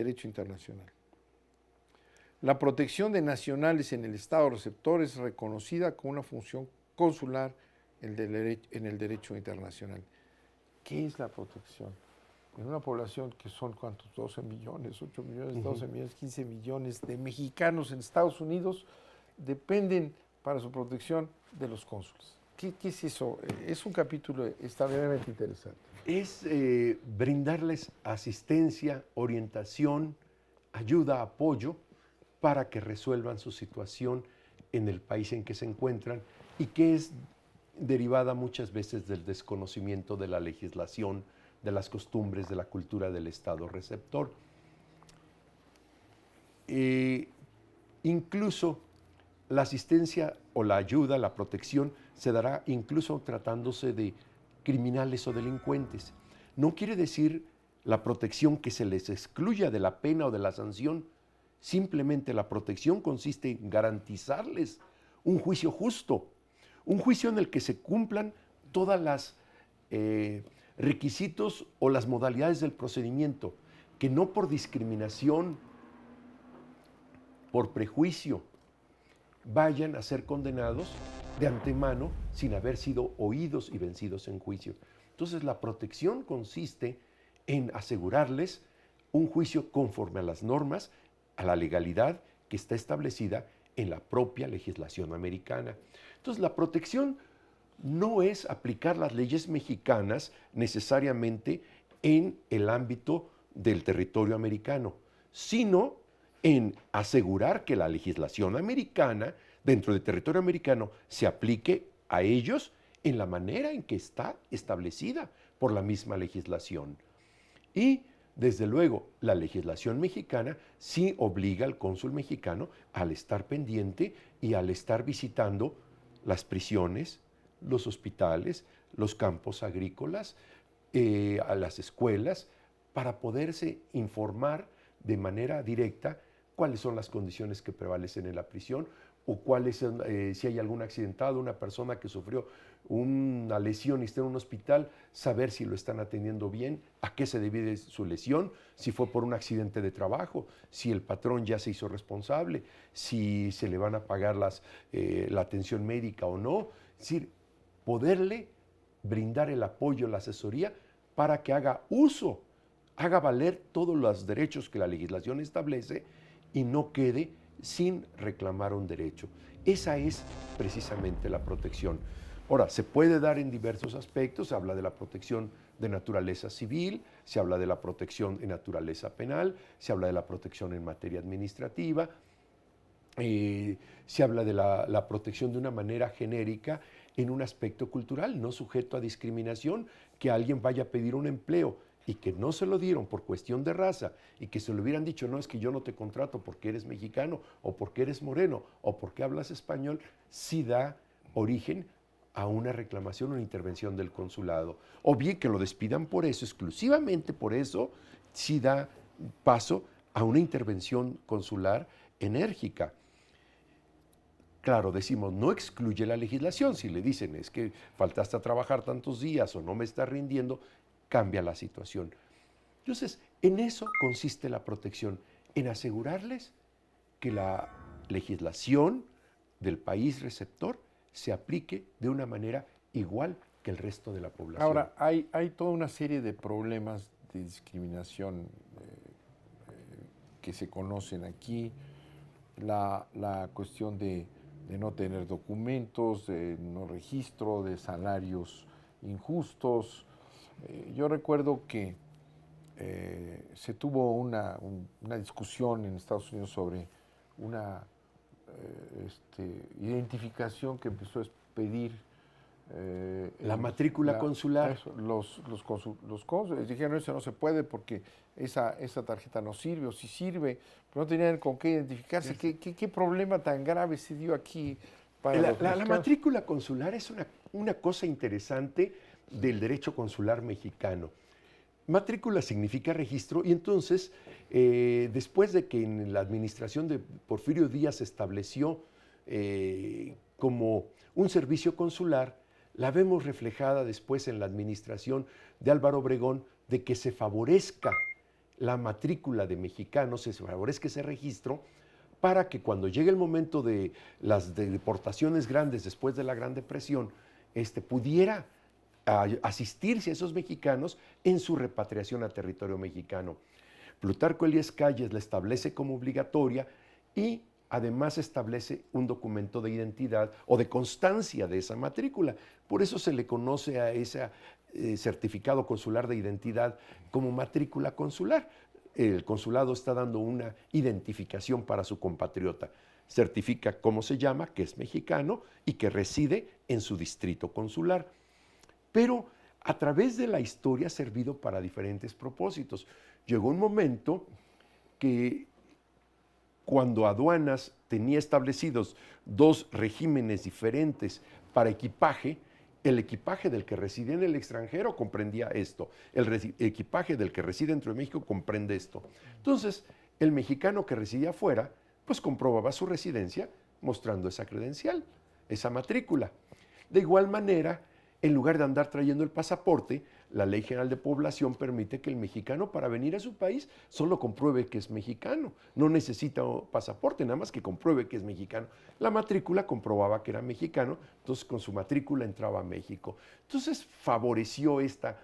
derecho internacional. La protección de nacionales en el Estado receptor es reconocida como una función consular en el derecho internacional. ¿Qué es la protección? En una población que son, ¿cuántos? 12 millones, 8 millones, 12 millones, 15 millones de mexicanos en Estados Unidos dependen para su protección de los cónsules. ¿Qué es eso? Es un capítulo extraordinariamente interesante. Es brindarles asistencia, orientación, ayuda, apoyo para que resuelvan su situación en el país en que se encuentran y que es derivada muchas veces del desconocimiento de la legislación, de las costumbres, de la cultura del Estado receptor. Incluso la asistencia o la ayuda, la protección, se dará incluso tratándose de criminales o delincuentes. No quiere decir la protección que se les excluya de la pena o de la sanción. Simplemente la protección consiste en garantizarles un juicio justo, un juicio en el que se cumplan todas las requisitos o las modalidades del procedimiento, que no por discriminación, por prejuicio, vayan a ser condenados de antemano sin haber sido oídos y vencidos en juicio. Entonces la protección consiste en asegurarles un juicio conforme a las normas, a la legalidad que está establecida en la propia legislación americana. Entonces la protección no es aplicar las leyes mexicanas necesariamente en el ámbito del territorio americano, sino en asegurar que la legislación americana dentro del territorio americano se aplique a ellos en la manera en que está establecida por la misma legislación. Y desde luego, la legislación mexicana sí obliga al cónsul mexicano al estar pendiente y al estar visitando las prisiones, los hospitales, los campos agrícolas, a las escuelas, para poderse informar de manera directa cuáles son las condiciones que prevalecen en la prisión o cuáles, si hay algún accidentado, una persona que sufrió una lesión y está en un hospital, saber si lo están atendiendo bien, a qué se debe su lesión, si fue por un accidente de trabajo, si el patrón ya se hizo responsable, si se le van a pagar la atención médica o no. Es decir, poderle brindar el apoyo, la asesoría, para que haga uso, haga valer todos los derechos que la legislación establece y no quede sin reclamar un derecho. Esa es precisamente la protección. Ahora, se puede dar en diversos aspectos, se habla de la protección de naturaleza civil, se habla de la protección en naturaleza penal, se habla de la protección en materia administrativa, se habla de la protección de una manera genérica en un aspecto cultural, no sujeto a discriminación, que alguien vaya a pedir un empleo y que no se lo dieron por cuestión de raza y que se lo hubieran dicho, no, es que yo no te contrato porque eres mexicano o porque eres moreno o porque hablas español, sí da origen a una reclamación o una intervención del consulado. O bien que lo despidan por eso, exclusivamente por eso, sí da paso a una intervención consular enérgica. Claro, decimos, no excluye la legislación. Si le dicen, es que faltaste a trabajar tantos días o no me estás rindiendo, cambia la situación. Entonces, en eso consiste la protección, en asegurarles que la legislación del país receptor se aplique de una manera igual que el resto de la población. Ahora, hay toda una serie de problemas de discriminación que se conocen aquí, la cuestión de no tener documentos, de no registro, de salarios injustos. Yo recuerdo que se tuvo una discusión en Estados Unidos sobre una identificación que empezó a pedir la matrícula consular. Eso, los cónsules dijeron, eso no se puede porque esa tarjeta no sirve, o si sirve, pero no tenían con qué identificarse. ¿Qué problema tan grave se dio aquí para la matrícula consular es una cosa interesante del derecho consular mexicano. Matrícula significa registro y entonces, después de que en la administración de Porfirio Díaz se estableció como un servicio consular, la vemos reflejada después en la administración de Álvaro Obregón de que se favorezca la matrícula de mexicanos, se favorezca ese registro para que cuando llegue el momento de las deportaciones grandes después de la Gran Depresión, pudiera asistirse a esos mexicanos en su repatriación a territorio mexicano. Plutarco Elías Calles la establece como obligatoria y además establece un documento de identidad o de constancia de esa matrícula. Por eso se le conoce a ese certificado consular de identidad como matrícula consular. El consulado está dando una identificación para su compatriota. Certifica cómo se llama, que es mexicano y que reside en su distrito consular. Pero a través de la historia ha servido para diferentes propósitos. Llegó un momento que cuando aduanas tenía establecidos dos regímenes diferentes para equipaje, el equipaje del que reside en el extranjero comprendía esto, el equipaje del que reside dentro de México comprende esto. Entonces, el mexicano que residía afuera, pues comprobaba su residencia mostrando esa credencial, esa matrícula. De igual manera, en lugar de andar trayendo el pasaporte, la Ley General de Población permite que el mexicano para venir a su país solo compruebe que es mexicano. No necesita pasaporte, nada más que compruebe que es mexicano. La matrícula comprobaba que era mexicano, entonces con su matrícula entraba a México. Entonces favoreció esta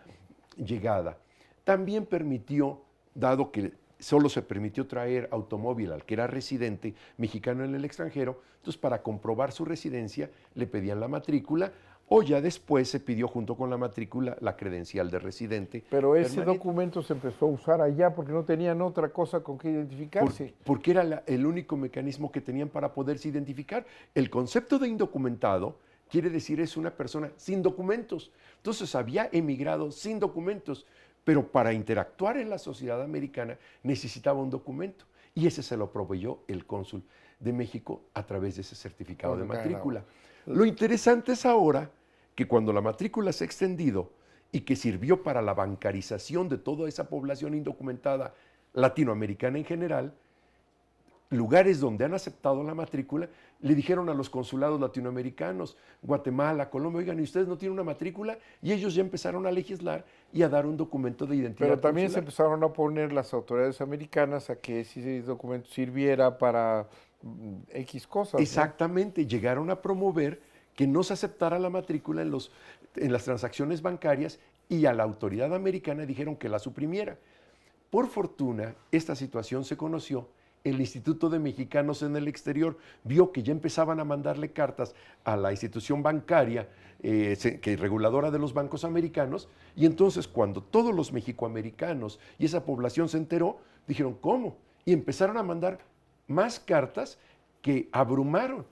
llegada. También permitió, dado que solo se permitió traer automóvil al que era residente mexicano en el extranjero, entonces para comprobar su residencia le pedían la matrícula, o ya después se pidió junto con la matrícula la credencial de residente. Pero ese documento se empezó a usar allá porque no tenían otra cosa con que identificarse. Porque era el único mecanismo que tenían para poderse identificar. El concepto de indocumentado quiere decir es una persona sin documentos. Entonces había emigrado sin documentos, pero para interactuar en la sociedad americana necesitaba un documento. Y ese se lo proveyó el cónsul de México a través de ese certificado de matrícula. Lo interesante es ahora que cuando la matrícula se ha extendido y que sirvió para la bancarización de toda esa población indocumentada latinoamericana en general, lugares donde han aceptado la matrícula le dijeron a los consulados latinoamericanos, Guatemala, Colombia, oigan, ¿y ustedes no tienen una matrícula? Y ellos ya empezaron a legislar y a dar un documento de identidad. Pero también consular. se empezaron a oponer las autoridades americanas a que ese documento sirviera para X cosas. Exactamente, ¿no? Llegaron a promover que no se aceptara la matrícula en las transacciones bancarias y a la autoridad americana dijeron que la suprimiera. Por fortuna, esta situación se conoció. El Instituto de Mexicanos en el Exterior vio que ya empezaban a mandarle cartas a la institución bancaria que reguladora de los bancos americanos, y entonces cuando todos los mexicoamericanos y esa población se enteró, dijeron, ¿cómo? Y empezaron a mandar más cartas que abrumaron.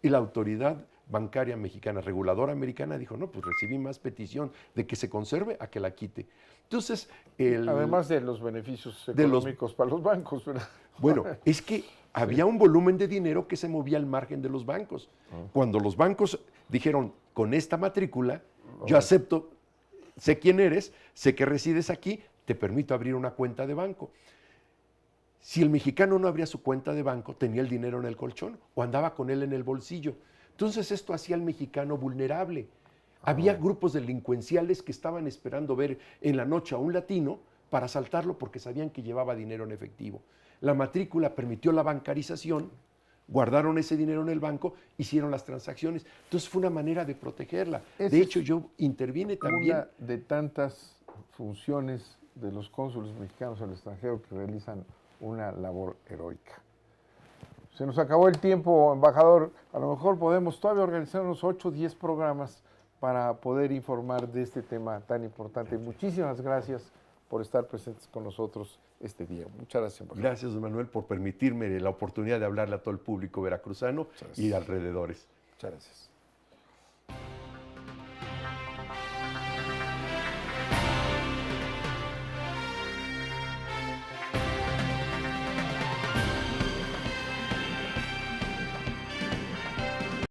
Y la autoridad bancaria mexicana, reguladora americana, dijo, no, pues recibí más petición de que se conserve a que la quite. Entonces, además de los beneficios económicos para los bancos, ¿verdad? Bueno, es que había un volumen de dinero que se movía al margen de los bancos. Cuando los bancos dijeron, con esta matrícula, yo acepto, sé quién eres, sé que resides aquí, te permito abrir una cuenta de banco. Si el mexicano no abría su cuenta de banco, tenía el dinero en el colchón o andaba con él en el bolsillo. Entonces esto hacía al mexicano vulnerable. Había grupos delincuenciales que estaban esperando ver en la noche a un latino para asaltarlo porque sabían que llevaba dinero en efectivo. La matrícula permitió la bancarización, guardaron ese dinero en el banco, hicieron las transacciones. Entonces fue una manera de protegerla. De hecho, yo intervine también. Una de tantas funciones de los cónsules mexicanos al extranjero que realizan una labor heroica. Se nos acabó el tiempo, embajador. A lo mejor podemos todavía organizar unos 8 o 10 programas para poder informar de este tema tan importante. Muchísimas gracias por estar presentes con nosotros este día. Muchas gracias, embajador. Gracias, Manuel, por permitirme la oportunidad de hablarle a todo el público veracruzano y alrededores. Muchas gracias.